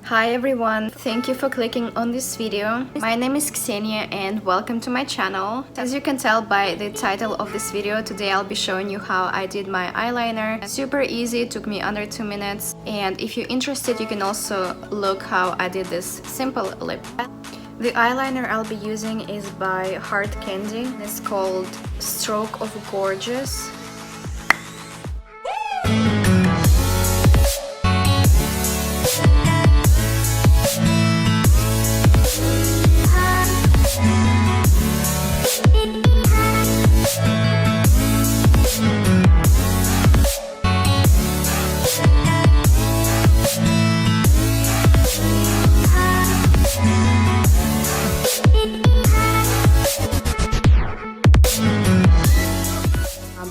Hi everyone, thank you for clicking on this video. My name is Ksenia and welcome to my channel. As you can tell by the title of this video, today I'll be showing you how I did my eyeliner. Super easy, it took me under 2 minutes, and if you're interested you can also look how I did this simple lip. The eyeliner I'll be using is by Hard Candy. It's called Stroke of Gorgeous.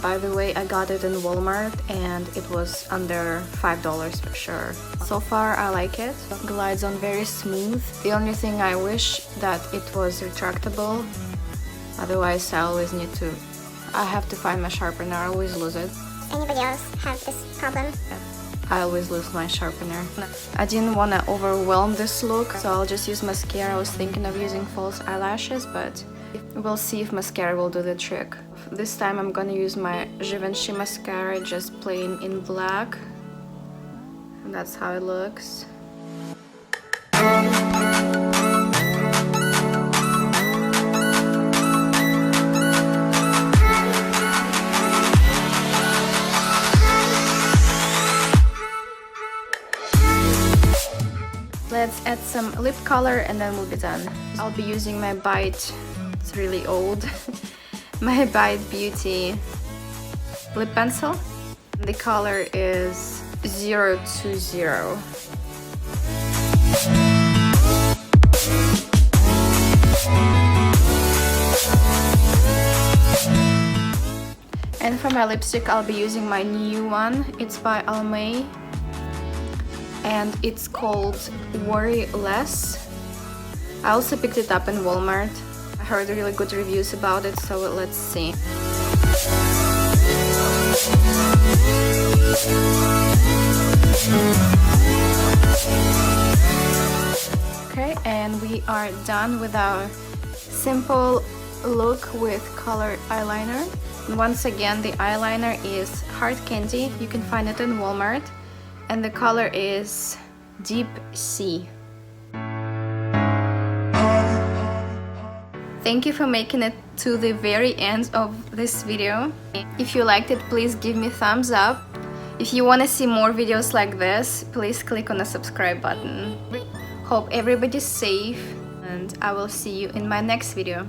By the way, I got it in Walmart and it was under $5 for sure. So far I like it. Glides on very smooth. The only thing I wish that it was retractable. Otherwise I have to find my sharpener. I always lose it. Anybody else have this problem? I always lose my sharpener. I didn't want to overwhelm this look, so I'll just use mascara. I was thinking of using false eyelashes, but we'll see if mascara will do the trick. This time I'm gonna use my Givenchy mascara, just plain in black. And that's how it looks. Let's add some lip color and then we'll be done. I'll be using my Bite, it's really old, my Bite Beauty lip pencil. The color is 020. And for my lipstick I'll be using my new one. It's by Almay and it's called Worry Less. I also picked it up in Walmart. I heard really good reviews about it, so let's see. Okay, and we are done with our simple look with colored eyeliner. Once again, the eyeliner is Hard Candy. You can find it in Walmart. And the color is Deep Sea. Thank you for making it to the very end of this video. If you liked it, please give me a thumbs up. If you want to see more videos like this, please click on the subscribe button. Hope everybody's safe, and I will see you in my next video.